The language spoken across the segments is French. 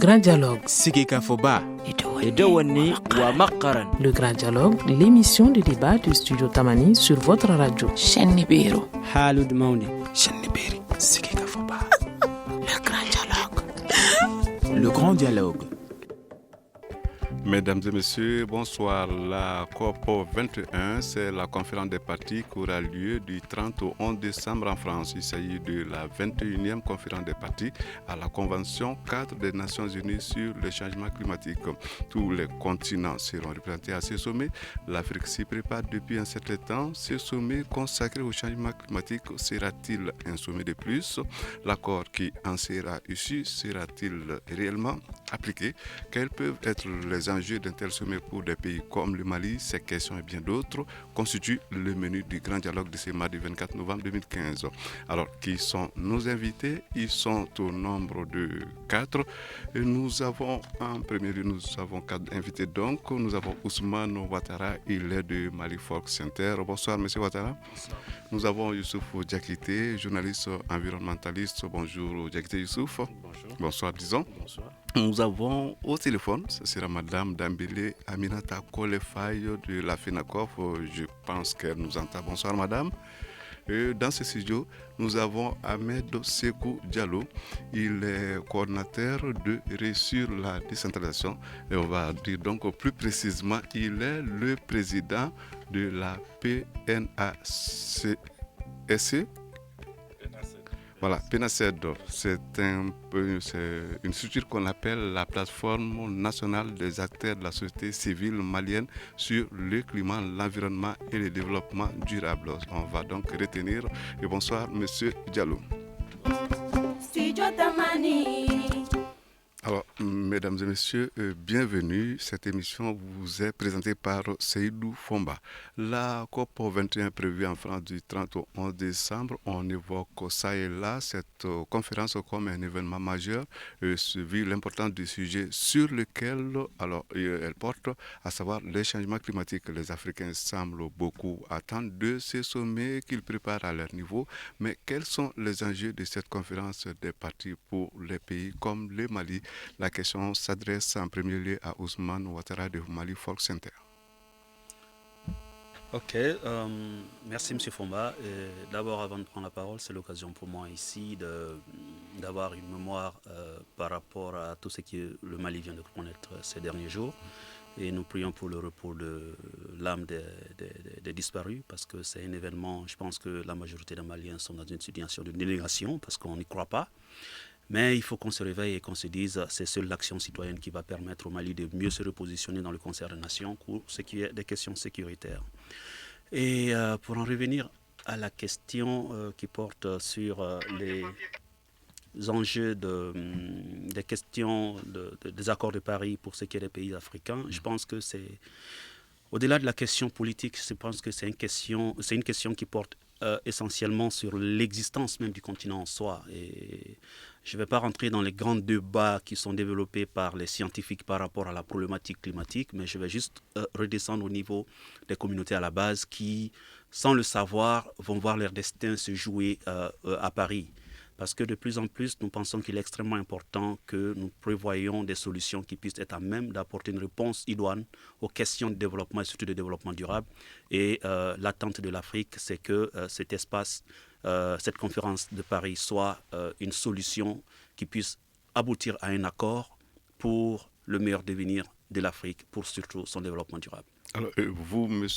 Grand Dialogue. Sigika Foba. Edouani wa Makaran. Le Grand Dialogue, l'émission de débat du Studio Tamani sur votre radio. Chennibiru. Halud Mauni. Chennibiru. Sigika Foba. Le Grand Dialogue. Le Grand Dialogue. Mesdames et messieurs, bonsoir. La COP 21, c'est la conférence des partis qui aura lieu du 30 au 11 décembre en France. Il s'agit de la 21e conférence des partis à la Convention cadre des Nations Unies sur le changement climatique. Tous les continents seront représentés à ce sommet. L'Afrique s'y prépare depuis un certain temps. Ce sommet consacré au changement climatique sera-t-il un sommet de plus? L'accord qui en sera issu sera-t-il réellement appliqué? Quels peuvent être les enjeux d'un tel sommet pour des pays comme le Mali? Ces questions et bien d'autres constituent le menu du Grand Dialogue de ce mardi 24 novembre 2015. Alors, qui sont nos invités? Ils sont au nombre de 4. Et nous avons, en premier lieu, nous avons 4 invités. Donc, nous avons Ousmane Ouattara, il est de Mali Folk Center. Bonsoir, monsieur Ouattara. Bonsoir. Nous avons Youssouf Diakité, journaliste environnementaliste. Bonjour, Diakité Youssouf. Bonjour. Bonsoir, disons. Bonsoir. Nous avons au téléphone, ce sera Madame Dambélé Aminata Kolefaye de la FENACOF. Je pense qu'elle nous entend. Bonsoir Madame. Et dans ce studio, nous avons Ahmed Sekou Diallo. Il est coordinateur de Réussir la décentralisation. Et on va dire donc plus précisément, il est le président de la PNACSE. Voilà, PNACED, c'est une structure qu'on appelle la plateforme nationale des acteurs de la société civile malienne sur le climat, l'environnement et le développement durable. On va donc retenir. Et bonsoir, Monsieur Diallo. Alors, mesdames et messieurs, bienvenue. Cette émission vous est présentée par Seydou Fomba. La COP 21 prévue en France du 30 au 11 décembre, on évoque ça et là cette conférence comme un événement majeur, vu l'importance du sujet sur lequel elle porte, à savoir les changements climatiques. Les Africains semblent beaucoup attendre de ces sommets qu'ils préparent à leur niveau. Mais quels sont les enjeux de cette conférence des partis pour les pays comme le Mali? La question s'adresse en premier lieu à Ousmane Ouattara de Mali Folk Center. Ok, merci M. Fomba. D'abord, avant de prendre la parole, c'est l'occasion pour moi ici d'avoir une mémoire par rapport à tout ce que le Mali vient de connaître ces derniers jours. Et nous prions pour le repos de l'âme des disparus, parce que c'est un événement, je pense que la majorité des Maliens sont dans une situation de dénégation, parce qu'on n'y croit pas. Mais il faut qu'on se réveille et qu'on se dise que c'est seule l'action citoyenne qui va permettre au Mali de mieux se repositionner dans le concert des nations pour ce qui est des questions sécuritaires. Et pour en revenir à la question qui porte sur les enjeux des questions des accords de Paris pour ce qui est des pays africains, je pense que c'est, au-delà de la question politique, je pense que c'est une question qui porte essentiellement sur l'existence même du continent en soi. Et je ne vais pas rentrer dans les grands débats qui sont développés par les scientifiques par rapport à la problématique climatique, mais je vais juste redescendre au niveau des communautés à la base qui, sans le savoir, vont voir leur destin se jouer à Paris. Parce que de plus en plus, nous pensons qu'il est extrêmement important que nous prévoyions des solutions qui puissent être à même d'apporter une réponse idoine aux questions de développement et surtout de développement durable. Et l'attente de l'Afrique, c'est que cet espace, cette conférence de Paris soit une solution qui puisse aboutir à un accord pour le meilleur devenir de l'Afrique, pour surtout son développement durable. Alors, vous, M.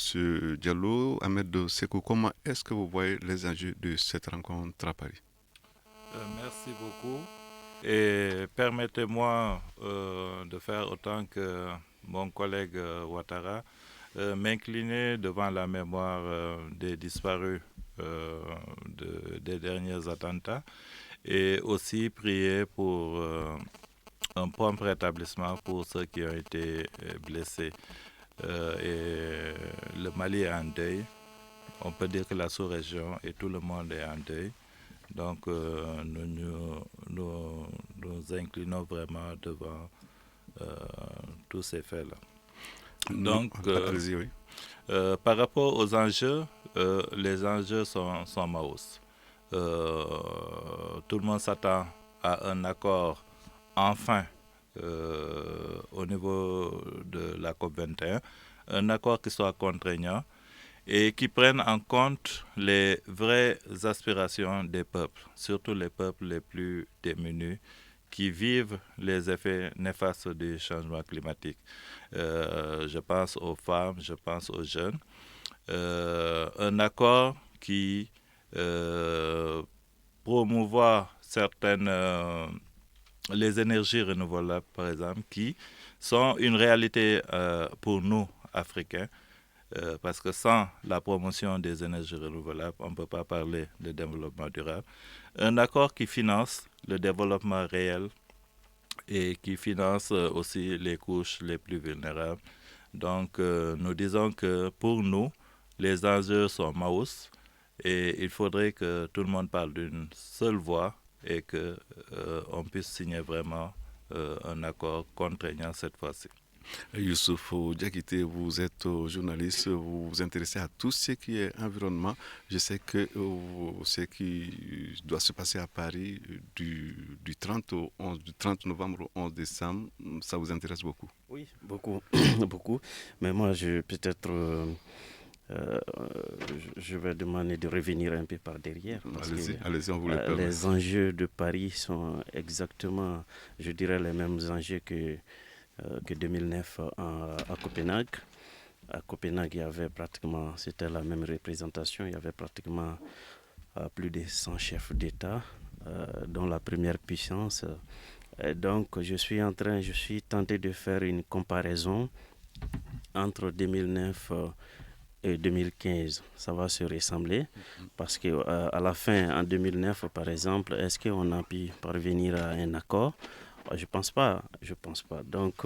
Diallo, Ahmed Sekou, comment est-ce que vous voyez les enjeux de cette rencontre à Paris? Merci beaucoup. Et permettez-moi de faire autant que mon collègue Ouattara, m'incliner devant la mémoire des disparus des derniers attentats et aussi prier pour un prompt rétablissement pour ceux qui ont été blessés. Et le Mali est en deuil. On peut dire que la sous-région et tout le monde est en deuil. Donc, nous inclinons vraiment devant tous ces faits-là. Donc, par rapport aux enjeux, les enjeux sont maos. Tout le monde s'attend à un accord enfin au niveau de la COP21, un accord qui soit contraignant et qui prenne en compte les vraies aspirations des peuples, surtout les peuples les plus démunis qui vivent les effets néfastes du changement climatique. Je pense aux femmes, je pense aux jeunes. Un accord qui promouvoit certaines les énergies renouvelables, par exemple, qui sont une réalité pour nous, Africains, parce que sans la promotion des énergies renouvelables, on ne peut pas parler de développement durable. Un accord qui finance le développement réel et qui finance aussi les couches les plus vulnérables. Donc, nous disons que pour nous, les enjeux sont MAUS et il faudrait que tout le monde parle d'une seule voix et qu'on puisse signer vraiment un accord contraignant cette fois-ci. Youssouf Diakité, vous êtes journaliste, vous vous intéressez à tout ce qui est environnement. Je sais que ce qui doit se passer à Paris du 30 novembre au 11 décembre, ça vous intéresse beaucoup? Oui, beaucoup, beaucoup. Mais moi, je vais demander de revenir un peu par derrière. Allez-y, on vous le permet. Les enjeux de Paris sont exactement, je dirais, les mêmes enjeux que 2009 à Copenhague. À Copenhague, il y avait pratiquement, c'était la même représentation, il y avait pratiquement plus de 100 chefs d'État, dont la première puissance. Et donc, je suis tenté de faire une comparaison entre 2009 et 2015. Ça va se ressembler parce que à la fin, en 2009, par exemple, est-ce qu'on a pu parvenir à un accord? Je pense pas. Donc,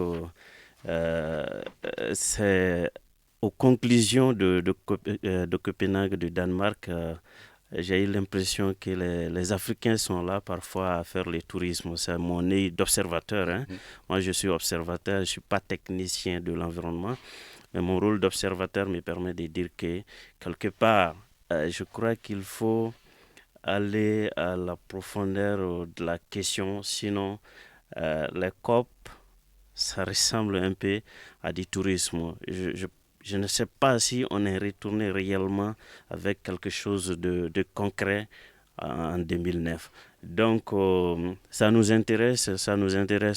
c'est aux conclusions de Copenhague, de Danemark, j'ai eu l'impression que les Africains sont là parfois à faire le tourisme. C'est mon œil d'observateur. Hein. Moi, je suis observateur, je ne suis pas technicien de l'environnement. Mais mon rôle d'observateur me permet de dire que, quelque part, je crois qu'il faut aller à la profondeur de la question. Sinon, les COP, ça ressemble un peu à du tourisme. Je ne sais pas si on est retourné réellement avec quelque chose de concret en 2009. Donc, ça nous intéresse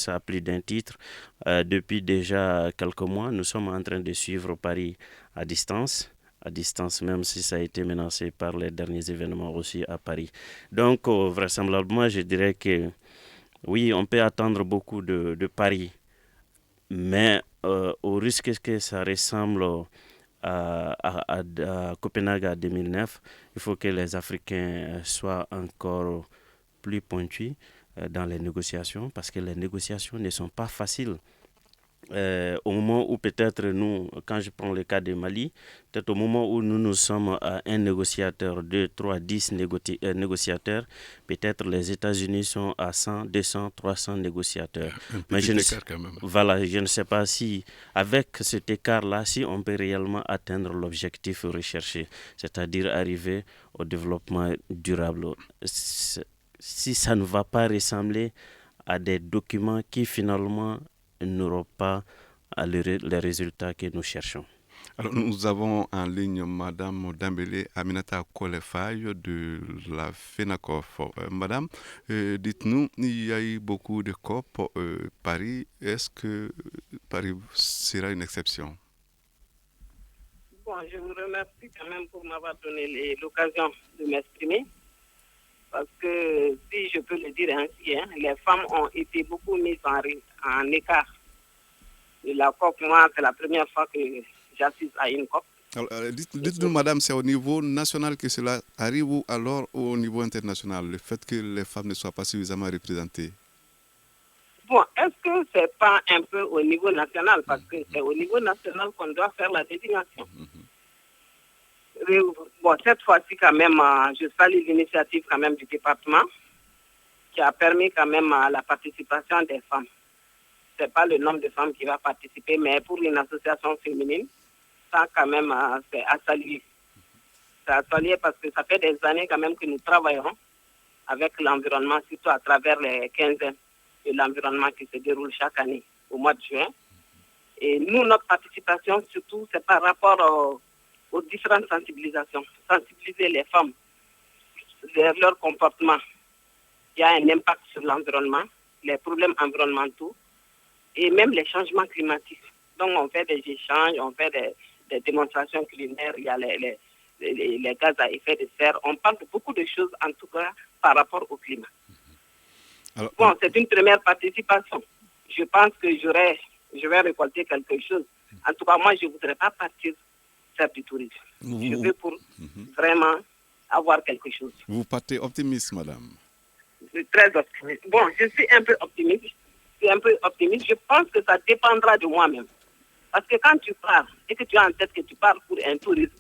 à plus d'un titre. Depuis déjà quelques mois, nous sommes en train de suivre Paris à distance, même si ça a été menacé par les derniers événements aussi à Paris. Donc, vraisemblablement, je dirais que oui, on peut attendre beaucoup de Paris, mais au risque que ça ressemble à Copenhague à 2009, il faut que les Africains soient encore plus pointus dans les négociations, parce que les négociations ne sont pas faciles. Au moment où peut-être nous, quand je prends le cas de Mali, peut-être au moment où nous sommes à un négociateur, 2, 3, 10 négociateurs, peut-être les États-Unis sont à 100, 200, 300 négociateurs. Mais je ne sais pas si, avec cet écart-là, si on peut réellement atteindre l'objectif recherché, c'est-à-dire arriver au développement durable. Si ça ne va pas ressembler à des documents qui finalement n'auront pas les résultats que nous cherchons. Alors, nous avons en ligne Madame Dambélé Aminata Kolefaye de la FENACOF. Madame, dites-nous, il y a eu beaucoup de COP Paris. Est-ce que Paris sera une exception? Bon, je vous remercie quand même pour m'avoir donné l'occasion de m'exprimer. Parce que, si je peux le dire ainsi, les femmes ont été beaucoup mises en écart. Et la COP, moi, c'est la première fois que j'assiste à une COP. Alors, dites-nous, madame, c'est au niveau national que cela arrive ou alors au niveau international, le fait que les femmes ne soient pas suffisamment représentées? Bon, est-ce que ce n'est pas un peu au niveau national? Parce que c'est au niveau national qu'on doit faire la désignation. Bon, cette fois-ci, quand même, je salue l'initiative quand même du département qui a permis quand même la participation des femmes. Ce n'est pas le nombre de femmes qui va participer, mais pour une association féminine, ça quand même, c'est à saluer. C'est à saluer parce que ça fait des années quand même que nous travaillons avec l'environnement, surtout à travers les quinzaines. de l'environnement qui se déroule chaque année au mois de juin. Et nous, notre participation, surtout, c'est par rapport aux différentes sensibilisations. Sensibiliser les femmes vers leur comportement qui a un impact sur l'environnement, les problèmes environnementaux et même les changements climatiques. Donc, on fait des échanges, on fait des démonstrations culinaires, il y a les gaz à effet de serre. On parle de beaucoup de choses, en tout cas, par rapport au climat. Alors, bon, c'est une première participation. Je pense que je vais récolter quelque chose. En tout cas, moi, je ne voudrais pas partir faire du tourisme. Je veux pour vraiment avoir quelque chose. Vous partez optimiste, madame? Je suis très optimiste. Bon, je suis un peu optimiste. Je pense que ça dépendra de moi-même. Parce que quand tu pars et que tu as en tête que tu pars pour un tourisme,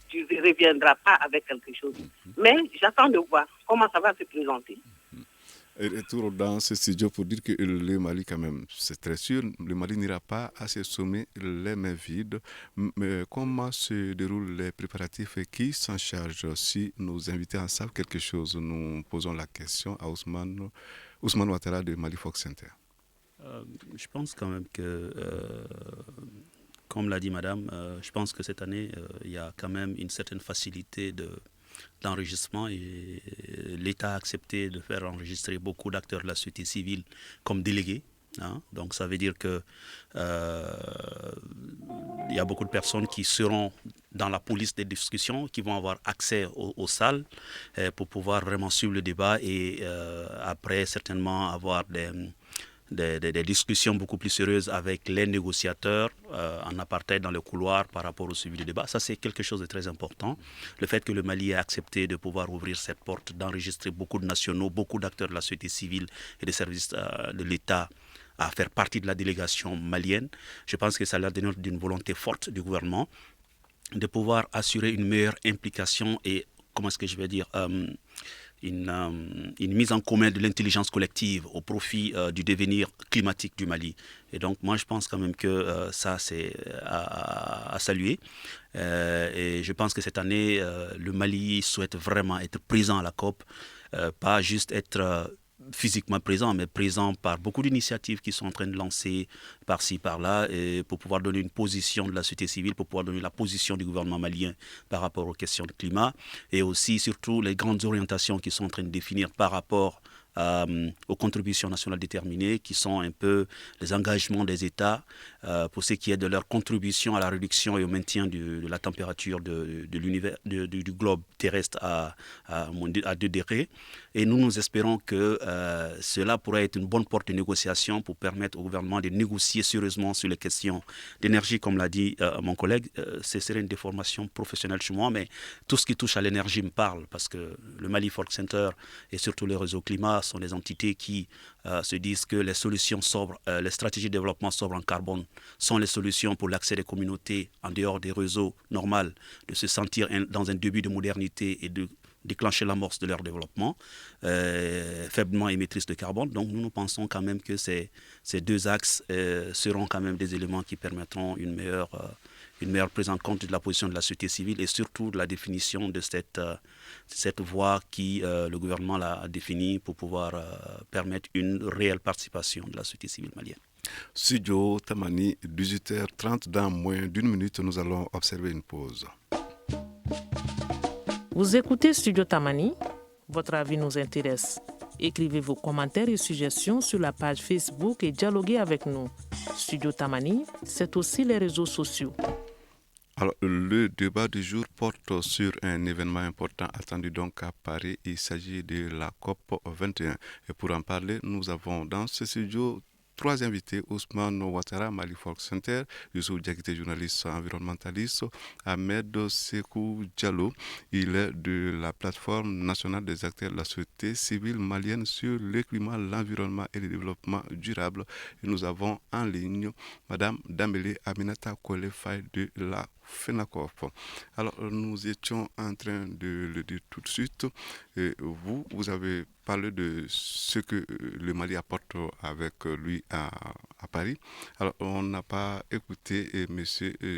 tu ne reviendras pas avec quelque chose. Mais j'attends de voir comment ça va se présenter. Et retour dans ce studio pour dire que le Mali, quand même, c'est très sûr, le Mali n'ira pas à ce sommet les mains vides. Mais comment se déroulent les préparatifs et qui s'en charge? Si nos invités en savent quelque chose, nous posons la question à Ousmane Ouattara de Mali Fox Center. Je pense quand même que, comme l'a dit madame, je pense que cette année, il y a quand même une certaine facilité d'enregistrement et l'État a accepté de faire enregistrer beaucoup d'acteurs de la société civile comme délégués. Donc ça veut dire que il y a beaucoup de personnes qui seront dans la police des discussions, qui vont avoir accès aux salles pour pouvoir vraiment suivre le débat et après certainement avoir des discussions beaucoup plus sérieuses avec les négociateurs en apartheid dans le couloir par rapport au suivi du débat. Ça, c'est quelque chose de très important. Le fait que le Mali ait accepté de pouvoir ouvrir cette porte, d'enregistrer beaucoup de nationaux, beaucoup d'acteurs de la société civile et des services de l'État à faire partie de la délégation malienne, je pense que ça la dénote d'une volonté forte du gouvernement de pouvoir assurer une meilleure implication et, comment est-ce que je vais dire, une mise en commun de l'intelligence collective au profit du devenir climatique du Mali. Et donc moi je pense quand même que ça c'est à saluer. Et je pense que cette année le Mali souhaite vraiment être présent à la COP, pas juste être physiquement présent, mais présent par beaucoup d'initiatives qui sont en train de lancer par-ci, par-là, et pour pouvoir donner une position de la société civile, pour pouvoir donner la position du gouvernement malien par rapport aux questions de climat, et aussi, surtout, les grandes orientations qui sont en train de définir par rapport aux contributions nationales déterminées, qui sont un peu les engagements des États pour ce qui est de leur contribution à la réduction et au maintien de la température de l'univers, du globe terrestre à 2 degrés. Et nous espérons que cela pourrait être une bonne porte de négociation pour permettre au gouvernement de négocier sérieusement sur les questions d'énergie, comme l'a dit mon collègue. Ce serait une déformation professionnelle chez moi, mais tout ce qui touche à l'énergie me parle, parce que le Mali Folk Center et surtout le réseau climat sont des entités qui se disent que les solutions sobres, les stratégies de développement sobre en carbone sont les solutions pour l'accès des communautés en dehors des réseaux normaux, de se sentir dans un début de modernité et de déclencher l'amorce de leur développement, faiblement émettrice de carbone. Donc nous pensons quand même que ces deux axes seront quand même des éléments qui permettront une meilleure prise en compte de la position de la société civile et surtout de la définition de cette voie qui le gouvernement a définie pour pouvoir permettre une réelle participation de la société civile malienne. Studio Tamani, 18h30, dans moins d'une minute, nous allons observer une pause. Vous écoutez Studio Tamani, votre avis nous intéresse. Écrivez vos commentaires et suggestions sur la page Facebook et dialoguez avec nous. Studio Tamani, c'est aussi les réseaux sociaux. Alors, le débat du jour porte sur un événement important attendu donc à Paris. Il s'agit de la COP 21. Et pour en parler, nous avons dans ce studio 3 invités: Ousmane Ouattara, Mali Folk Center, Youssouf Diakité, journaliste environnementaliste, Ahmed Sekou Diallo, il est de la plateforme nationale des acteurs de la société civile malienne sur le climat, l'environnement et le développement durable. Et nous avons en ligne Madame Dambélé Aminata Kole-Faye de la FENACOP. Alors, nous étions en train de le dire tout de suite. Et vous avez parlé de ce que le Mali apporte avec lui à Paris. Alors, on n'a pas écouté M.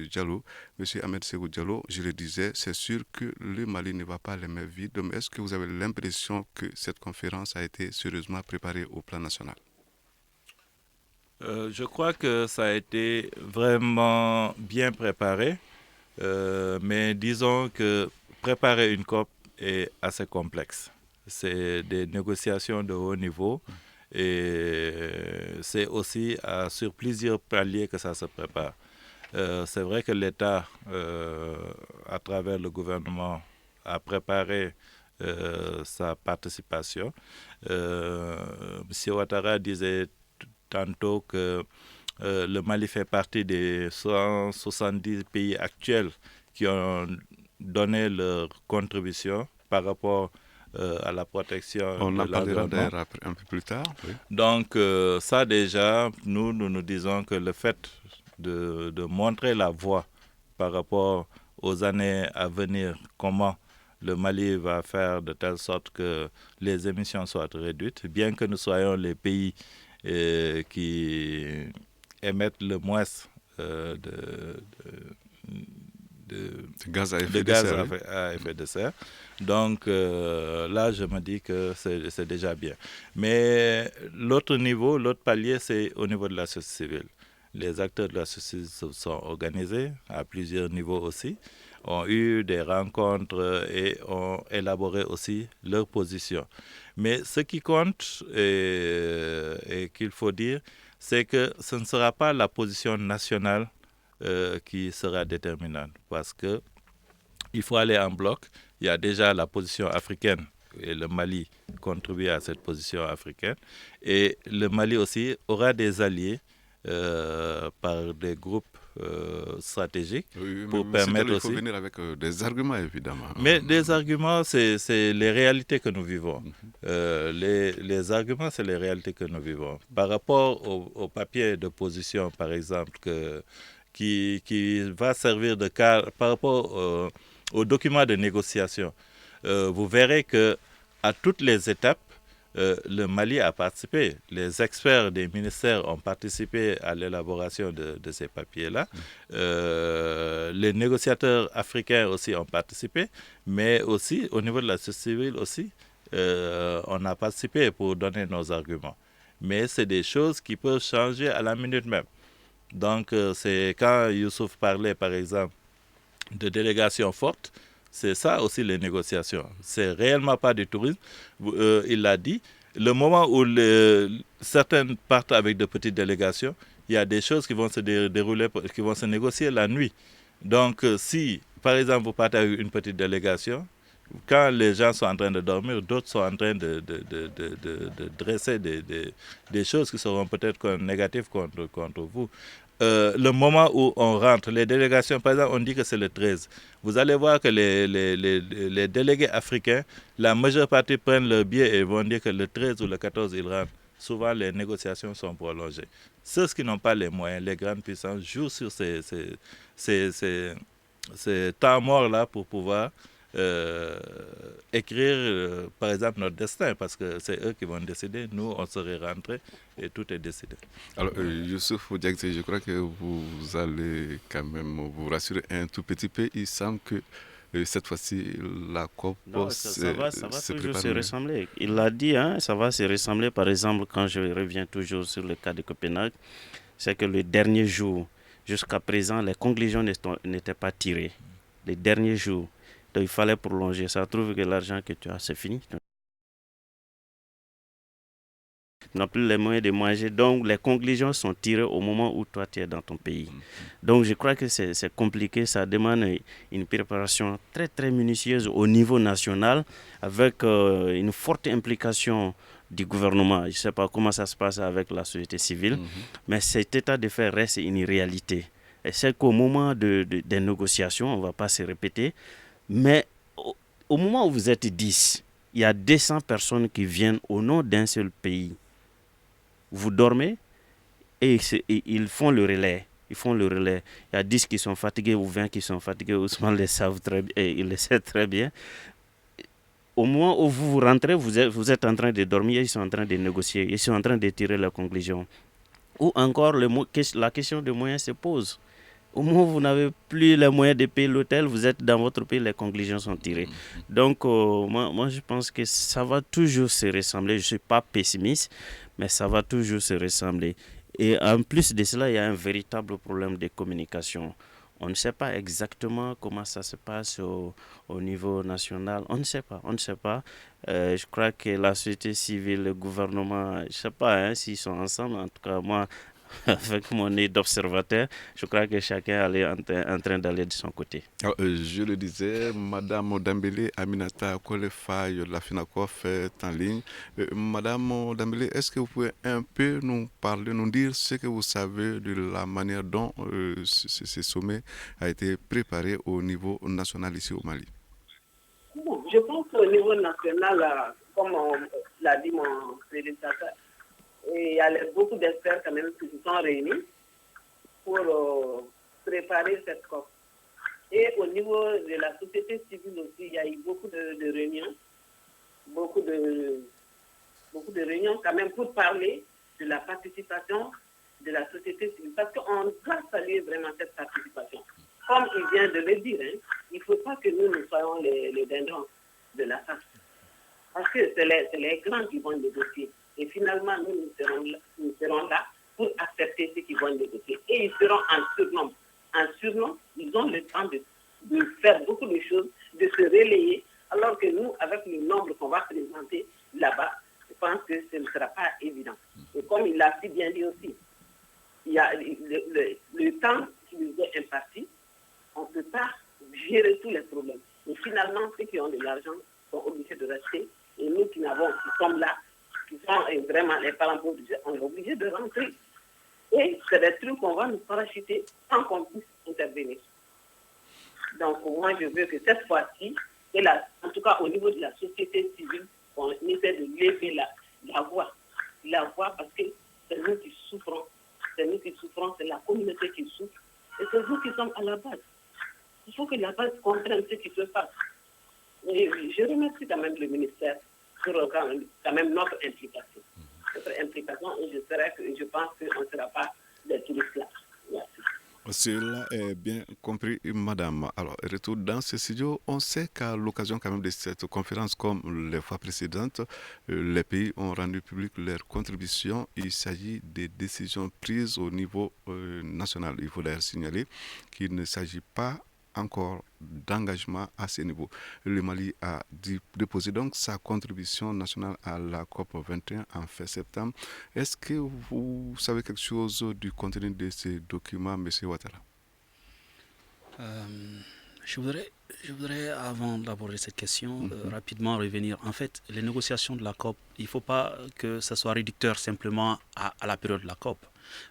Diallo, M. Ahmed Sekou Diallo. Je le disais, c'est sûr que le Mali ne va pas les mains vides. Mais est-ce que vous avez l'impression que cette conférence a été sérieusement préparée au plan national? Je crois que ça a été vraiment bien préparé, mais disons que préparer une COP est assez complexe. C'est des négociations de haut niveau et c'est aussi sur plusieurs paliers que ça se prépare. C'est vrai que l'État, à travers le gouvernement, a préparé sa participation. M. Ouattara disait tantôt que le Mali fait partie des 170 pays actuels qui ont donné leur contribution par rapport à la protection On de en parlera l'environnement. d'ailleurs un peu plus tard. Oui. Donc ça déjà, nous disons que le fait de montrer la voie par rapport aux années à venir, comment le Mali va faire de telle sorte que les émissions soient réduites, bien que nous soyons les pays qui émettent le moins de gaz à effet de serre. Donc là, je me dis que c'est déjà bien. Mais l'autre niveau, l'autre palier, c'est au niveau de la société civile. Les acteurs de la société civile sont organisés à plusieurs niveaux aussi, ont eu des rencontres et ont élaboré aussi leur position. Mais ce qui compte et qu'il faut dire, c'est que ce ne sera pas la position nationale qui sera déterminante, parce que il faut aller en bloc. Il y a déjà la position africaine et le Mali contribue à cette position africaine. Et le Mali aussi aura des alliés par des groupes stratégiques pour permettre aussi... Il faut venir avec des arguments, évidemment. Mais des arguments, c'est les réalités que nous vivons. Les arguments, c'est les réalités que nous vivons. Par rapport au papier de position, par exemple, qui va servir de cadre par rapport aux documents de négociation. Vous verrez qu'à toutes les étapes, le Mali a participé. Les experts des ministères ont participé à l'élaboration de ces papiers-là. Les négociateurs africains aussi ont participé, mais aussi au niveau de la société civile aussi, on a participé pour donner nos arguments. Mais c'est des choses qui peuvent changer à la minute même. Donc, c'est quand Youssouf parlait, par exemple, de délégations fortes, c'est ça aussi les négociations. C'est réellement pas du tourisme. Il l'a dit. Le moment où certaines partent avec de petites délégations, il y a des choses qui vont se dérouler, qui vont se négocier la nuit. Donc, si, par exemple, vous partez avec une petite délégation, quand les gens sont en train de dormir, d'autres sont en train de dresser des choses qui seront peut-être négatives contre vous. Le moment où on rentre, les délégations, par exemple, on dit que c'est le 13. Vous allez voir que les délégués africains, la majeure partie prennent leur billet et vont dire que le 13 ou le 14, ils rentrent. Souvent, les négociations sont prolongées. Ceux qui n'ont pas les moyens, les grandes puissances, jouent sur ces temps morts-là pour pouvoir écrire, par exemple, notre destin, parce que c'est eux qui vont décider. Nous, on serait rentrés et tout est décidé. Alors, Youssouf Diakité, je crois que vous allez quand même vous rassurer un tout petit peu. Il semble que cette fois-ci, la COP ça va toujours se ressembler. Il l'a dit, hein, ça va se ressembler. Par exemple, quand je reviens toujours sur le cas de Copenhague, c'est que le dernier jour, jusqu'à présent, les conclusions n'étaient pas tirées. Les derniers jours. Donc, il fallait prolonger. Ça trouve que l'argent que tu as, c'est fini. Tu n'as plus les moyens de manger. Donc, les conclusions sont tirées au moment où toi, tu es dans ton pays. Donc, je crois que c'est compliqué. Ça demande une préparation très, très minutieuse au niveau national avec une forte implication du gouvernement. Je ne sais pas comment ça se passe avec la société civile, mais cet état de fait reste une réalité. Et c'est qu'au moment des négociations, on ne va pas se répéter, mais au moment où vous êtes 10, il y a 200 personnes qui viennent au nom d'un seul pays. Vous dormez et ils font le relais. Il y a 10 qui sont fatigués ou 20 qui sont fatigués. Ousmane les savent très bien, et il le sait très bien. Au moment où vous rentrez, vous êtes en train de dormir, ils sont en train de négocier, ils sont en train de tirer leurs conclusions. Ou encore, la question de moyens se pose. Au moment où vous n'avez plus les moyens de payer l'hôtel, vous êtes dans votre pays, les conclusions sont tirées. Donc, moi, je pense que ça va toujours se ressembler. Je ne suis pas pessimiste, mais ça va toujours se ressembler. Et en plus de cela, il y a un véritable problème de communication. On ne sait pas exactement comment ça se passe au niveau national. On ne sait pas. Je crois que la société civile, le gouvernement, je ne sais pas s'ils sont ensemble. En tout cas, moi, avec mon œil d'observateur, je crois que chacun est en train d'aller de son côté. Je le disais, Madame Dambélé Aminata Kolefaye de la FINACOF est en ligne. Madame Dambélé, est-ce que vous pouvez un peu nous parler, nous dire ce que vous savez de la manière dont ce sommet a été préparé au niveau national ici au Mali? Bon, je pense qu'au niveau national, comme l'a dit mon prédécesseur, il y a beaucoup d'experts quand même qui se sont réunis pour préparer cette COP. Et au niveau de la société civile aussi, il y a eu beaucoup de réunions, beaucoup de réunions quand même pour parler de la participation de la société civile. Parce qu'on doit saluer vraiment cette participation. Comme il vient de le dire, il ne faut pas que nous soyons les dindons de la face. Parce que c'est les grands qui vont négocier. Et finalement, nous serons là pour accepter ceux qui vont négocier. Et ils seront en surnombre. En surnombre, ils ont le temps de faire beaucoup de choses, de se relayer, alors que nous, avec le nombre qu'on va présenter là-bas, je pense que ce ne sera pas évident. Et comme il l'a si bien dit aussi, il y a le temps qui nous est imparti, on ne peut pas gérer tous les problèmes. Et finalement, ceux qui ont de l'argent sont obligés de rester. Et nous qui sommes là, qui sont vraiment les parents pauvres, on est obligés de rentrer. Et c'est des trucs qu'on va nous parachuter sans qu'on puisse intervenir. Donc moi je veux que cette fois-ci, en tout cas au niveau de la société civile, on essaie de lever la voix. La voix parce que c'est nous qui souffrons. C'est nous qui souffrons, c'est la communauté qui souffre. Et c'est nous qui sommes à la base. Il faut que la base comprenne ce qui se passe. Et je remercie quand même le ministère pour quand même notre implication. Notre implication, et je pense qu'on ne sera pas des touristes là. Merci. Cela est bien compris, madame. Alors, retour dans ce studio, on sait qu'à l'occasion quand même de cette conférence, comme les fois précédentes, les pays ont rendu public leurs contributions. Il s'agit des décisions prises au niveau national. Il faut d'ailleurs signaler qu'il ne s'agit pas encore d'engagement à ce niveau. Le Mali a déposé donc sa contribution nationale à la COP 21 en fin septembre. Est-ce que vous savez quelque chose du contenu de ces documents, M. Ouattara? Je voudrais, avant d'aborder cette question, rapidement revenir. En fait, les négociations de la COP, il ne faut pas que ça soit réducteur simplement à la période de la COP.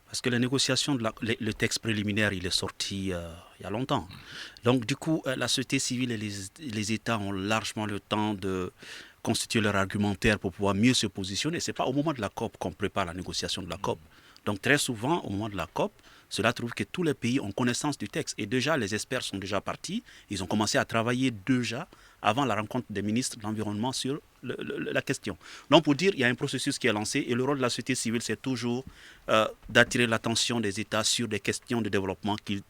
Parce que les négociations, le texte préliminaire, il est sorti il y a longtemps. Donc, du coup, la société civile et les États ont largement le temps de constituer leur argumentaire pour pouvoir mieux se positionner. Ce n'est pas au moment de la COP qu'on prépare la négociation de la COP. Donc, très souvent, au moment de la COP, cela trouve que tous les pays ont connaissance du texte. Et déjà, les experts sont déjà partis. Ils ont commencé à travailler déjà avant la rencontre des ministres de l'Environnement sur la question. Donc, pour dire, il y a un processus qui est lancé et le rôle de la société civile, c'est toujours d'attirer l'attention des États sur des questions de développement qu'ils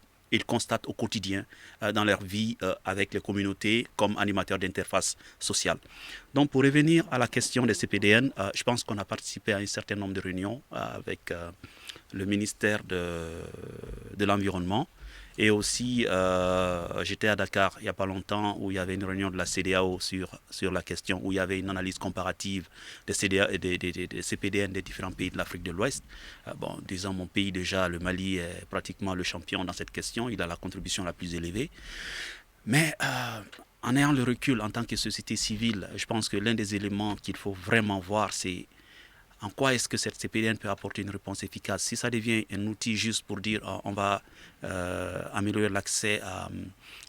constatent au quotidien dans leur vie avec les communautés comme animateurs d'interface sociale. Donc, pour revenir à la question des CPDN, je pense qu'on a participé à un certain nombre de réunions avec le ministère de l'Environnement. Et aussi, j'étais à Dakar il n'y a pas longtemps où il y avait une réunion de la CEDEAO sur la question, où il y avait une analyse comparative des CPDN des différents pays de l'Afrique de l'Ouest. Disons, mon pays déjà, le Mali, est pratiquement le champion dans cette question. Il a la contribution la plus élevée. Mais en ayant le recul en tant que société civile, je pense que l'un des éléments qu'il faut vraiment voir, c'est en quoi est-ce que cette CPDN peut apporter une réponse efficace. Si ça devient un outil juste pour dire on va améliorer l'accès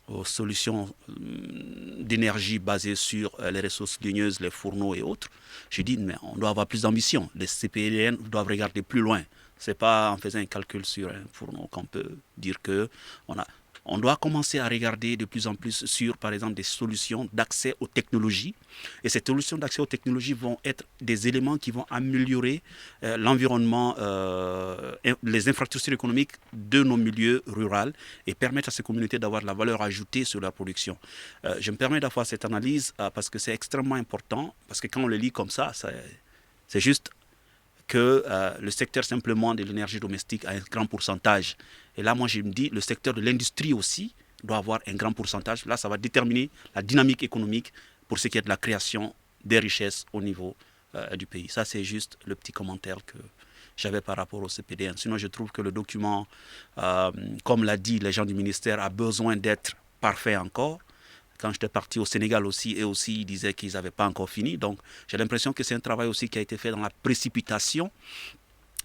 aux solutions d'énergie basées sur les ressources ligneuses, les fourneaux et autres, je dis mais on doit avoir plus d'ambition. Les CPDN doivent regarder plus loin. Ce n'est pas en faisant un calcul sur un fourneau qu'on peut dire que on doit commencer à regarder de plus en plus sur, par exemple, des solutions d'accès aux technologies. Et ces solutions d'accès aux technologies vont être des éléments qui vont améliorer l'environnement, les infrastructures économiques de nos milieux ruraux et permettre à ces communautés d'avoir de la valeur ajoutée sur leur production. Je me permets d'avoir cette analyse parce que c'est extrêmement important, parce que quand on le lit comme ça, c'est juste que le secteur simplement de l'énergie domestique a un grand pourcentage. Et là, moi, je me dis, le secteur de l'industrie aussi doit avoir un grand pourcentage. Là, ça va déterminer la dynamique économique pour ce qui est de la création des richesses au niveau du pays. Ça, c'est juste le petit commentaire que j'avais par rapport au CPDN. Sinon, je trouve que le document, comme l'a dit les gens du ministère, a besoin d'être parfait encore. Quand j'étais parti au Sénégal aussi, eux aussi, ils disaient qu'ils n'avaient pas encore fini. Donc, j'ai l'impression que c'est un travail aussi qui a été fait dans la précipitation.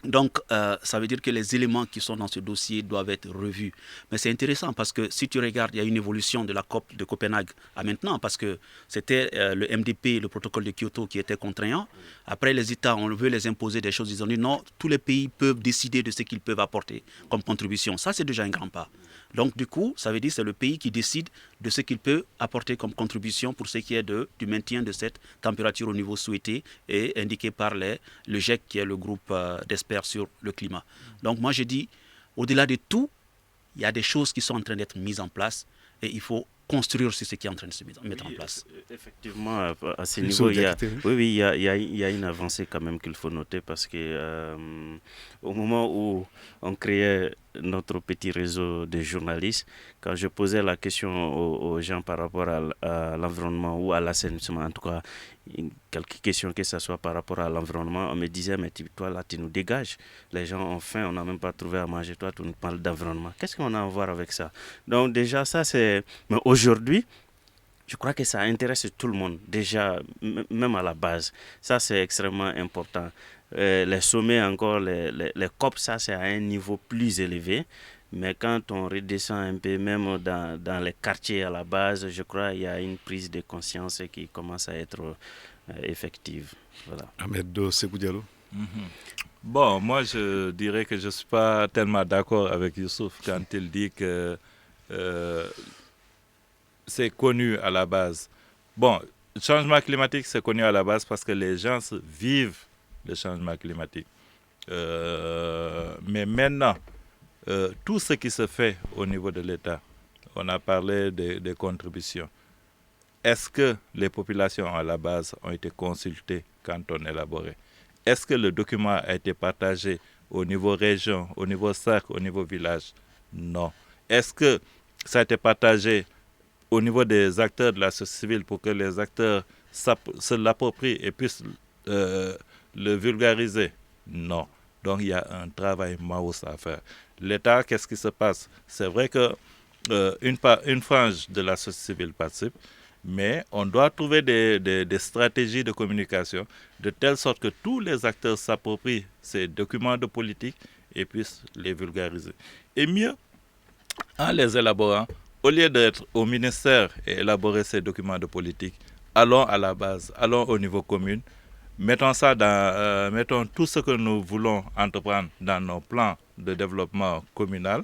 Donc, ça veut dire que les éléments qui sont dans ce dossier doivent être revus. Mais c'est intéressant parce que si tu regardes, il y a une évolution de la COP de Copenhague à maintenant, parce que c'était le MDP, le protocole de Kyoto, qui était contraignant. Après, les États, on veut les imposer des choses. Ils ont dit non, tous les pays peuvent décider de ce qu'ils peuvent apporter comme contribution. Ça, c'est déjà un grand pas. Donc, du coup, ça veut dire que c'est le pays qui décide de ce qu'il peut apporter comme contribution pour ce qui est du maintien de cette température au niveau souhaité et indiqué par le GIEC, qui est le groupe d'experts sur le climat. Donc, moi, je dis, au-delà de tout, il y a des choses qui sont en train d'être mises en place et il faut construire sur ce qui est en train de se mettre en place. Effectivement, à ce niveau, il y a une avancée quand même qu'il faut noter parce que au moment où on créait notre petit réseau de journalistes, quand je posais la question aux gens par rapport à l'environnement ou à l'assainissement, en tout cas, quelques questions que ce soit par rapport à l'environnement, on me disait, mais toi là, tu nous dégages. Les gens ont faim, on n'a même pas trouvé à manger. Toi, tu nous parles d'environnement. Qu'est-ce qu'on a à voir avec ça? Donc déjà, ça c'est... Mais aujourd'hui, je crois que ça intéresse tout le monde, déjà, même à la base. Ça, c'est extrêmement important. Les sommets encore, les COP, ça, c'est à un niveau plus élevé. Mais quand on redescend un peu, même dans les quartiers à la base, je crois qu'il y a une prise de conscience qui commence à être effective. Voilà. Ahmed Sékou-Diallo. Bon, moi, je dirais que je ne suis pas tellement d'accord avec Youssouf quand il dit que c'est connu à la base. Bon, le changement climatique, c'est connu à la base parce que les gens vivent le changement climatique. Mais maintenant, tout ce qui se fait au niveau de l'État, on a parlé des contributions. Est-ce que les populations à la base ont été consultées quand on élaborait? Est-ce que le document a été partagé au niveau région, au niveau cercle, au niveau village? Non. Est-ce que ça a été partagé au niveau des acteurs de la société civile pour que les acteurs se l'approprient et puissent le vulgariser? Non. Donc il y a un travail maous à faire. L'État, qu'est-ce qui se passe? C'est vrai que une frange de la société civile participe, mais on doit trouver des stratégies de communication de telle sorte que tous les acteurs s'approprient ces documents de politique et puissent les vulgariser. Et mieux, en les élaborant, au lieu d'être au ministère et élaborer ces documents de politique, allons à la base, allons au niveau commune, mettons tout ce que nous voulons entreprendre dans nos plans de développement communal,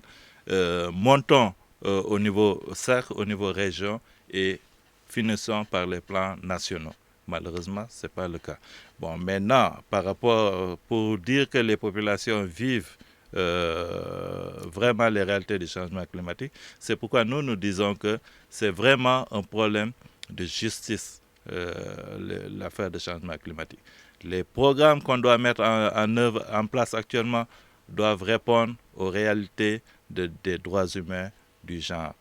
montons au niveau cercle, au niveau région et finissons par les plans nationaux. Malheureusement, ce n'est pas le cas. Bon, maintenant, par rapport, pour dire que les populations vivent vraiment les réalités du changement climatique, c'est pourquoi nous disons que c'est vraiment un problème de justice, l'affaire du changement climatique. Les programmes qu'on doit mettre en place actuellement doivent répondre aux réalités des droits humains du genre.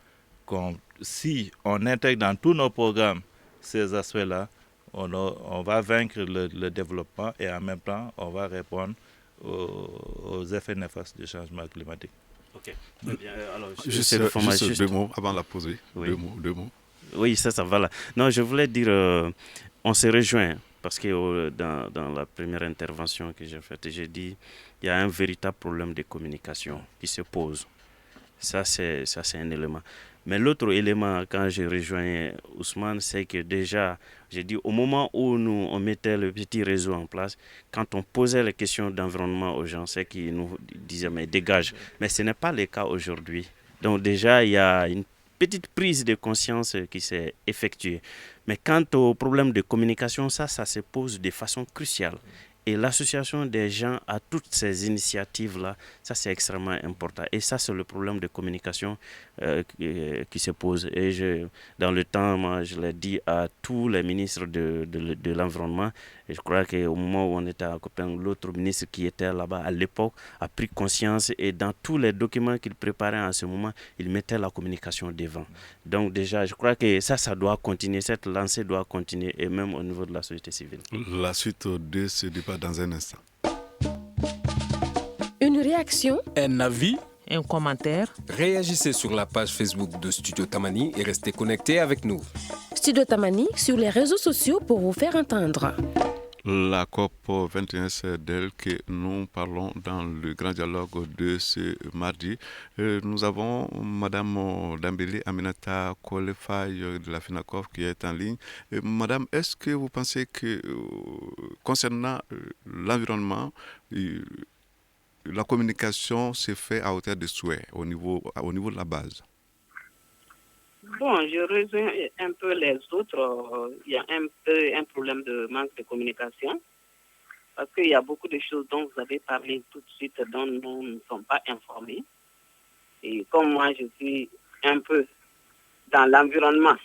Si on intègre dans tous nos programmes ces aspects-là, on va vaincre le développement et en même temps, on va répondre aux effets néfastes du changement climatique. Ok. Bien, alors, juste deux mots avant la pause. Oui. Deux mots. Oui, ça va là. Non, je voulais dire, on se rejoint parce que dans la première intervention que j'ai faite, j'ai dit il y a un véritable problème de communication qui se pose. Ça, c'est un élément. Mais l'autre élément, quand je rejoins Ousmane, c'est que déjà, j'ai dit, au moment où on mettait le petit réseau en place, quand on posait les questions d'environnement aux gens, c'est qu'ils nous disaient, mais dégage. Mais ce n'est pas le cas aujourd'hui. Donc déjà, il y a une petite prise de conscience qui s'est effectuée. Mais quant au problème de communication, ça se pose de façon cruciale. Et l'association des gens à toutes ces initiatives-là, ça c'est extrêmement important. Et ça c'est le problème de communication qui se pose. Et dans le temps, moi, je l'ai dit à tous les ministres de l'environnement. Et je crois qu'au moment où on était à Copenhague, l'autre ministre qui était là-bas à l'époque a pris conscience et dans tous les documents qu'il préparait en ce moment, il mettait la communication devant. Donc déjà, je crois que ça doit continuer, cette lancée doit continuer et même au niveau de la société civile. La suite de ce débat dans un instant. Une réaction, Un avis, un commentaire. réagissez sur la page Facebook de Studio Tamani et restez connectés avec nous. Studio Tamani sur les réseaux sociaux pour vous faire entendre. La COP 21, c'est d'elle que nous parlons dans le grand dialogue de ce mardi. Nous avons Madame Dambélé Aminata Kolefay de la FENACOF qui est en ligne. Madame, est-ce que vous pensez que concernant l'environnement, la communication se fait à hauteur de souhait au niveau de la base? Bon, je rejoins un peu les autres. Il y a un peu un problème de manque de communication parce qu'il y a beaucoup de choses dont vous avez parlé tout de suite dont nous ne sommes pas informés. Et comme moi, je suis un peu dans l'environnement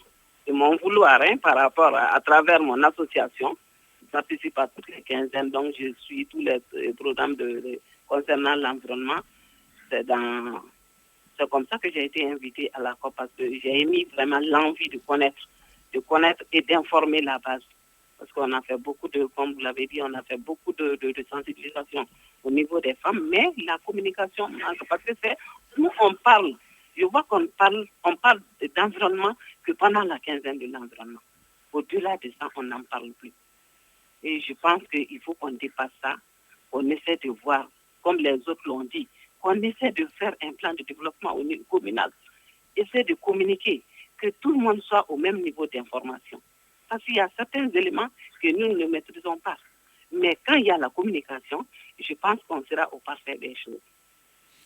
de mon vouloir par rapport à travers mon association, je participe à toutes les quinzaines, donc je suis tous les programmes concernant l'environnement. C'est comme ça que j'ai été invitée à la COP parce que j'ai émis vraiment l'envie de connaître et d'informer la base. Parce qu'on a fait beaucoup comme vous l'avez dit, on a fait beaucoup de sensibilisation au niveau des femmes, mais la communication manque parce que nous on parle, je vois on parle d'environnement que pendant la quinzaine de l'environnement. Au-delà de ça, on n'en parle plus. Et je pense qu'il faut qu'on dépasse ça, qu'on essaie de voir, comme les autres l'ont dit, qu'on essaie de faire un plan de développement au niveau communal, essaie de communiquer, que tout le monde soit au même niveau d'information. Parce qu'il y a certains éléments que nous ne maîtrisons pas. Mais quand il y a la communication, je pense qu'on sera au parfait des choses.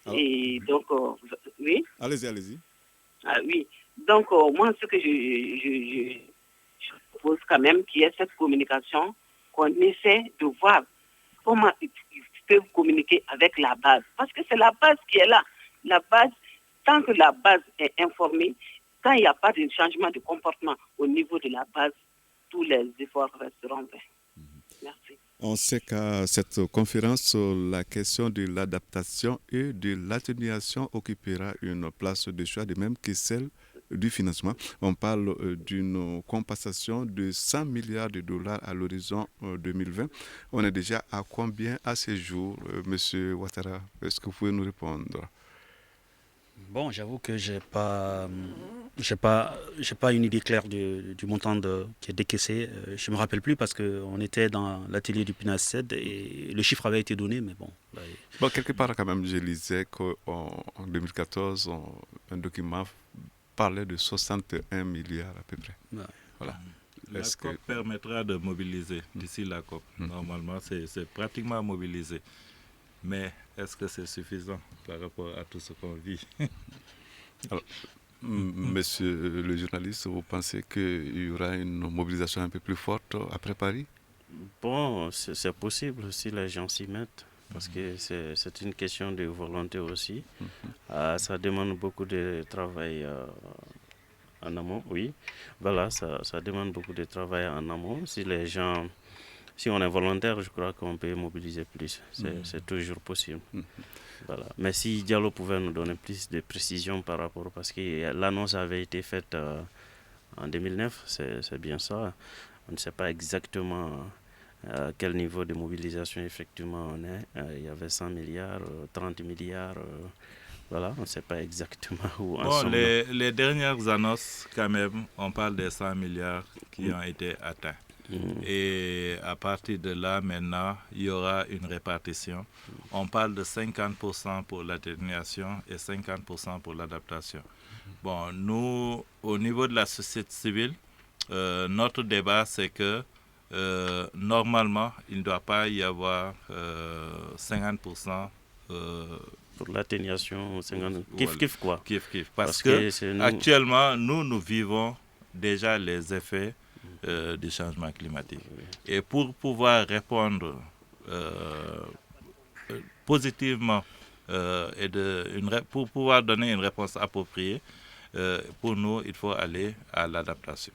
Alors, et donc, oui. Allez-y. Ah, oui. Donc, moi, ce que je propose quand même, qu'il y ait cette communication, qu'on essaie de voir comment ils peuvent communiquer avec la base. Parce que c'est la base qui est là. La base, tant que la base est informée, quand il n'y a pas de changement de comportement au niveau de la base, tous les efforts resteront vains. Merci. On sait qu'à cette conférence, la question de l'adaptation et de l'atténuation occupera une place de choix, de même que celle du financement. On parle d'une compensation de 100 milliards de dollars à l'horizon 2020. On est déjà à combien à ce jour, Monsieur Ouattara? Est-ce que vous pouvez nous répondre? Bon, j'avoue que j'ai pas une idée claire du montant qui est décaissé. Je me rappelle plus parce qu'on était dans l'atelier du PNASED et le chiffre avait été donné, mais bon. Bon, quelque part quand même, je lisais qu'en 2014, un document parlait de 61 milliards à peu près. Ouais. Voilà. La COP permettra de mobiliser d'ici la COP. Normalement, c'est pratiquement mobilisé. Mais est-ce que c'est suffisant par rapport à tout ce qu'on vit? Alors, monsieur le journaliste, vous pensez qu'il y aura une mobilisation un peu plus forte après Paris? Bon, c'est possible si les gens s'y mettent. Parce que c'est une question de volonté aussi. Ça demande beaucoup de travail en amont, oui. Voilà, ça demande beaucoup de travail en amont. Si on est volontaire, je crois qu'on peut mobiliser plus. C'est toujours possible. Voilà. Mais si Diallo pouvait nous donner plus de précisions par rapport, parce que l'annonce avait été faite en 2009, c'est bien ça. On ne sait pas exactement à quel niveau de mobilisation effectivement on est. Il y avait 100 milliards, 30 milliards, voilà, on ne sait pas exactement où en sommes. Les dernières annonces, quand même, on parle des 100 milliards qui ont été atteints. Et à partir de là, maintenant, il y aura une répartition. On parle de 50% pour l'atténuation et 50% pour l'adaptation. Bon, nous, au niveau de la société civile, notre débat, c'est que normalement, il ne doit pas y avoir 50% pour l'atténuation, 50%. Voilà. Kiff quoi. Kiff. Parce que actuellement, nous vivons déjà les effets du changement climatique. Et pour pouvoir répondre positivement pour pouvoir donner une réponse appropriée, pour nous, il faut aller à l'adaptation.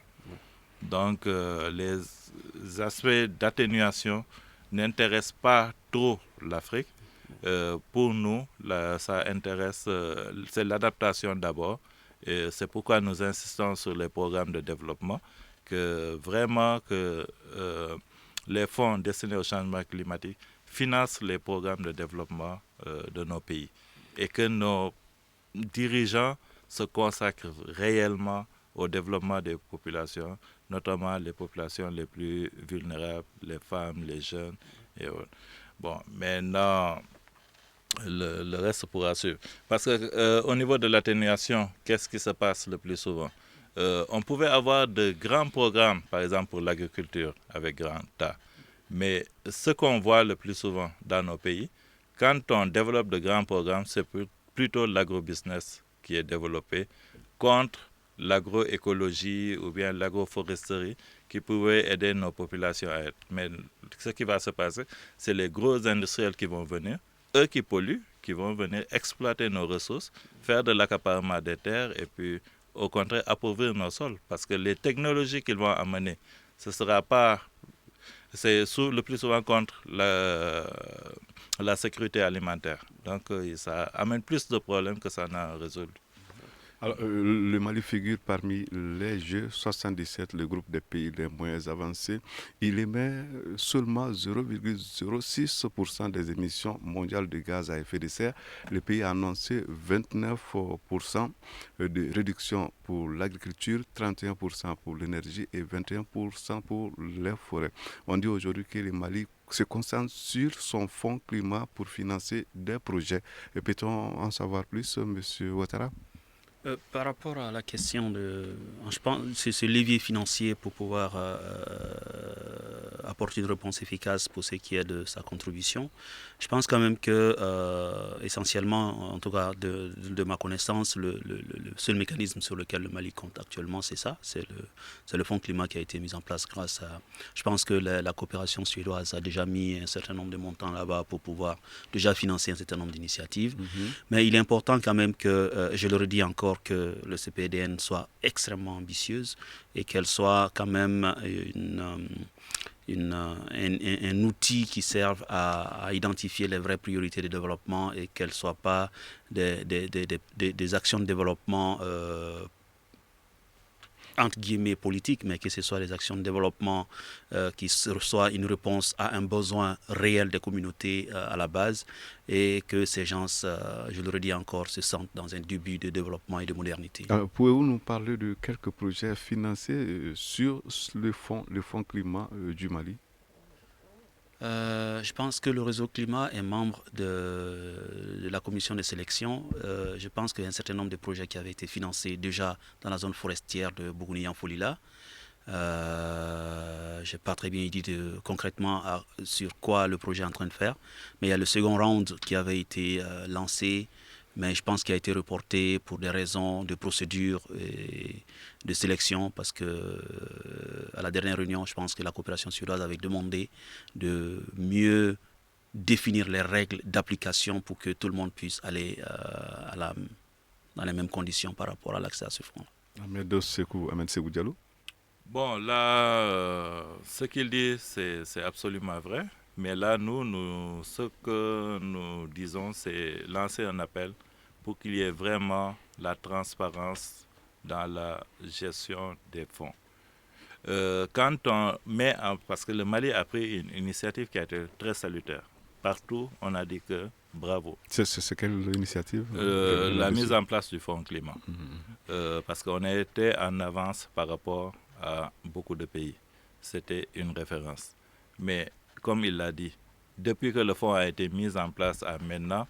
Donc, les aspects d'atténuation n'intéressent pas trop l'Afrique. Pour nous, ça intéresse, c'est l'adaptation d'abord. Et c'est pourquoi nous insistons sur les programmes de développement, que vraiment que les fonds destinés au changement climatique financent les programmes de développement de nos pays et que nos dirigeants se consacrent réellement au développement des populations, notamment les populations les plus vulnérables, les femmes, les jeunes et autres. Bon, maintenant, le reste pourra suivre. Parce qu'au niveau de l'atténuation, qu'est-ce qui se passe le plus souvent? On pouvait avoir de grands programmes, par exemple pour l'agriculture, avec grand A. Mais ce qu'on voit le plus souvent dans nos pays, quand on développe de grands programmes, c'est plutôt l'agrobusiness qui est développé contre l'agroécologie ou bien l'agroforesterie qui pouvait aider nos populations à être. Mais ce qui va se passer, c'est les gros industriels qui vont venir, eux qui polluent, qui vont venir exploiter nos ressources, faire de l'accaparement des terres et puis au contraire appauvrir nos sols. Parce que les technologies qu'ils vont amener, ce sera pas... C'est le plus souvent contre la sécurité alimentaire. Donc ça amène plus de problèmes que ça n'en résout. Alors, le Mali figure parmi les G77, le groupe des pays les moins avancés. Il émet seulement 0,06% des émissions mondiales de gaz à effet de serre. Le pays a annoncé 29% de réduction pour l'agriculture, 31% pour l'énergie et 21% pour les forêts. On dit aujourd'hui que le Mali se concentre sur son fonds climat pour financer des projets. Et peut-on en savoir plus, M. Ouattara? Par rapport à la question je pense c'est ce levier financier pour pouvoir apporter une réponse efficace pour ce qui est de sa contribution. Je pense quand même que essentiellement, en tout cas de ma connaissance, le seul mécanisme sur lequel le Mali compte actuellement, c'est ça, c'est le fonds climat qui a été mis en place grâce à... Je pense que la coopération suédoise a déjà mis un certain nombre de montants là-bas pour pouvoir déjà financer un certain nombre d'initiatives. Mais il est important quand même que, je le redis encore, que le CPDN soit extrêmement ambitieuse et qu'elle soit quand même un outil qui serve à identifier les vraies priorités de développement et qu'elle ne soit pas des actions de développement entre guillemets politiques, mais que ce soit des actions de développement qui soient une réponse à un besoin réel des communautés à la base et que ces gens, je le redis encore, se sentent dans un début de développement et de modernité. Pouvez-vous nous parler de quelques projets financés sur le fonds climat du Mali? Je pense que le réseau climat est membre de la commission de sélection. Je pense qu'il y a un certain nombre de projets qui avaient été financés déjà dans la zone forestière de Bougouni-en-Folila. Je n'ai pas très bien dit concrètement sur quoi le projet est en train de faire, mais il y a le second round qui avait été lancé, mais je pense qu'il a été reporté pour des raisons de procédure et de sélection, parce que à la dernière réunion, je pense que la coopération suédoise avait demandé de mieux définir les règles d'application pour que tout le monde puisse aller dans les mêmes conditions par rapport à l'accès à ce fonds. Ahmed Sékou Diallo. Bon, là, ce qu'il dit, c'est absolument vrai. Mais là, ce que nous disons, c'est lancer un appel pour qu'il y ait vraiment la transparence dans la gestion des fonds. Quand on met parce que le Mali a pris une initiative qui a été très salutaire. Partout, on a dit que bravo. C'est quelle initiative? La mise en place du fonds climat. Parce qu'on a été en avance par rapport à beaucoup de pays. C'était une référence. Mais comme il l'a dit, depuis que le fonds a été mis en place à maintenant,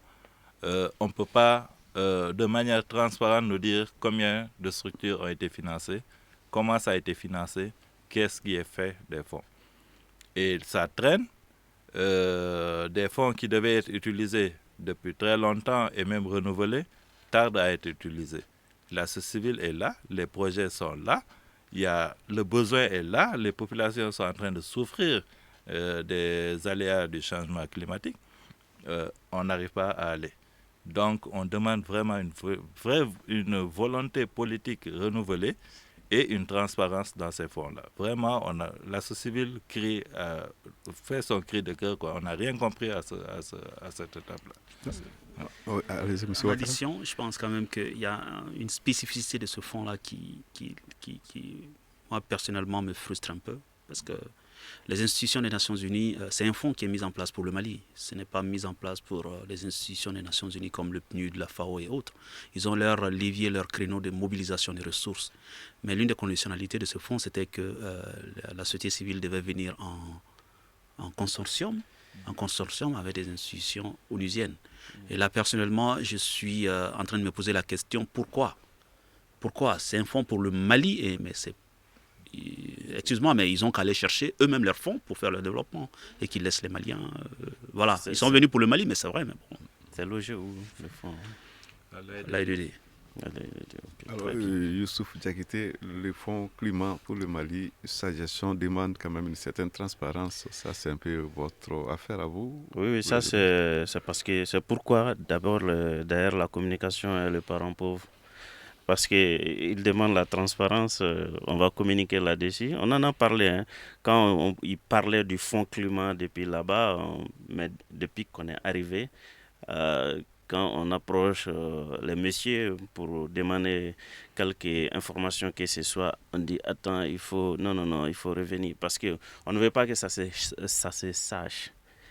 on ne peut pas de manière transparente nous dire combien de structures ont été financées, comment ça a été financé, qu'est-ce qui est fait des fonds. Et ça traîne. Des fonds qui devaient être utilisés depuis très longtemps et même renouvelés tardent à être utilisés. La société civile est là, les projets sont là, le besoin est là, les populations sont en train de souffrir des aléas du changement climatique, on n'arrive pas à aller. Donc, on demande vraiment une volonté politique renouvelée et une transparence dans ces fonds-là. Vraiment, la société civile fait son cri de cœur, quoi. On n'a rien compris à cette étape-là. En addition, je pense quand même qu'il y a une spécificité de ce fonds-là qui, moi, personnellement, me frustre un peu. Parce que les institutions des Nations Unies, c'est un fonds qui est mis en place pour le Mali. Ce n'est pas mis en place pour les institutions des Nations Unies comme le PNUD, la FAO et autres. Ils ont leur levier, leur créneau de mobilisation des ressources. Mais l'une des conditionnalités de ce fonds, c'était que la société civile devait venir en consortium avec des institutions onusiennes. Et là, personnellement, je suis en train de me poser la question, pourquoi ? C'est un fonds pour le Mali, mais c'est excuse-moi, mais ils ont qu'à aller chercher eux-mêmes leurs fonds pour faire le développement et qu'ils laissent les Maliens. Voilà, ils sont venus pour le Mali, mais c'est vrai. Mais bon. C'est logé où le fonds? L'AIDD. Alors, Youssouf Diakité, le fonds climat pour le Mali, sa gestion demande quand même une certaine transparence. Ça, c'est un peu votre affaire à vous? Oui, ça, c'est parce que c'est pourquoi, d'abord, derrière la communication est le parent pauvre. Parce qu'il demande la transparence, on va communiquer là-dessus. On en a parlé, hein. Quand il parlait du fonds climat depuis là-bas, mais depuis qu'on est arrivé, quand on approche les messieurs pour demander quelques informations que ce soit, on dit attends, il faut revenir parce qu'on ne veut pas que ça se sache.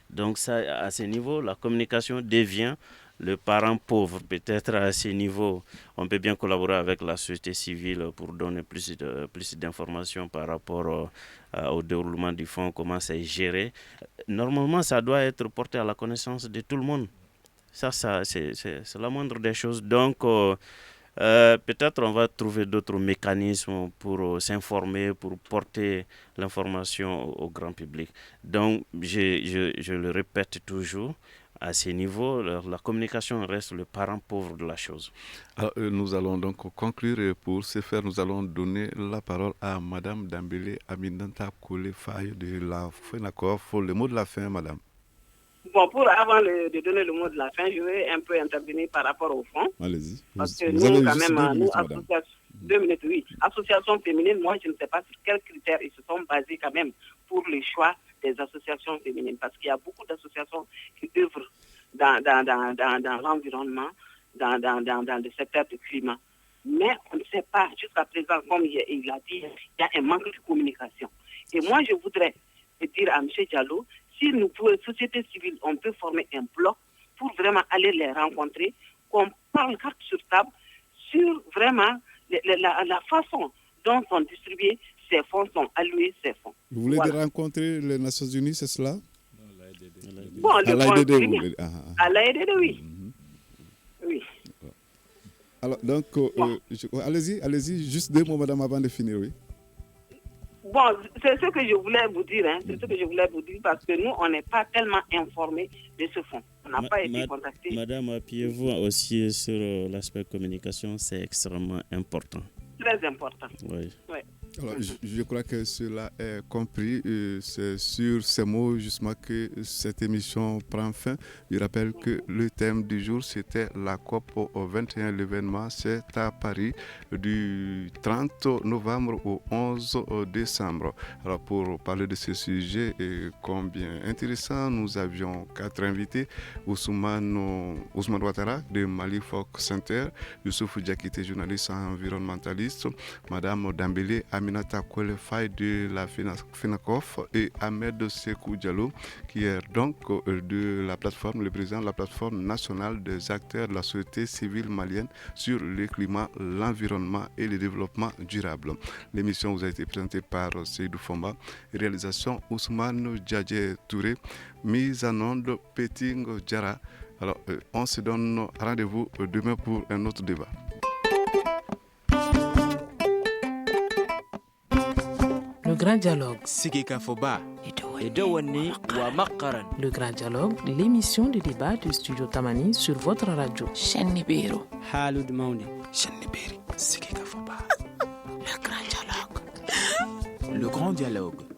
Donc ça, à ce niveau, la communication devient le parent pauvre. Peut-être à ce niveau, on peut bien collaborer avec la société civile pour donner plus d'informations par rapport au déroulement du fonds, comment c'est géré. Normalement, ça doit être porté à la connaissance de tout le monde. Ça c'est la moindre des choses. Donc, peut-être on va trouver d'autres mécanismes pour s'informer, pour porter l'information au grand public. Donc, je le répète toujours, à ce niveau, la communication reste le parent pauvre de la chose. Alors, nous allons donc conclure. Pour ce faire, nous allons donner la parole à Madame Dambélé Aminata Koulé-Faye de la FENACOF. Le mot de la fin, Madame. Bon, avant de donner le mot de la fin, je vais un peu intervenir par rapport au fond. Allez-y. Parce que nous, quand même, nous, 2 minutes, oui. Associations féminines, moi, je ne sais pas sur quels critères ils se sont basés quand même pour le choix des associations féminines. Parce qu'il y a beaucoup d'associations qui œuvrent dans l'environnement, dans le secteur du climat. Mais on ne sait pas, jusqu'à présent, comme il a dit, il y a un manque de communication. Et moi, je voudrais dire à M. Diallo, si nous pouvons, société civile, on peut former un bloc pour vraiment aller les rencontrer, qu'on parle carte sur table sur vraiment la façon dont sont distribués ces fonds, sont alloués ces fonds. Vous voulez rencontrer les Nations Unies, c'est cela? Bon, à l'AIDD, oui. Oui. Alors, donc, allez-y, juste 2 mots, madame, avant de finir, oui. Bon, c'est ce que je voulais vous dire, parce que nous, on n'est pas tellement informés de ce fonds. On n'a pas été contactés. Madame, appuyez-vous aussi sur l'aspect communication, c'est extrêmement important. Très important. Oui. Alors, je crois que cela est compris. C'est sur ces mots justement que cette émission prend fin. Je rappelle que le thème du jour, c'était la COP 21. L'événement, c'est à Paris du 30 novembre au 11 décembre. Alors, pour parler de ce sujet combien intéressant, nous avions 4 invités. Ousmane Ouattara de Mali Folk Center, Youssouf Diakité, journaliste environnementaliste, Madame Dambélé Aminata Koulé-Faye de la FENACOF et Ahmed Sekou Diallo, qui est donc de la plateforme, le président de la plateforme nationale des acteurs de la société civile malienne sur le climat, l'environnement et le développement durable. L'émission vous a été présentée par Seydou Fomba, réalisation Ousmane Djadje Touré, mise en onde Peting Djara. Alors, on se donne rendez-vous demain pour un autre débat. Le grand dialogue. Le grand dialogue, l'émission de débat du studio Tamani sur votre radio. Le grand dialogue.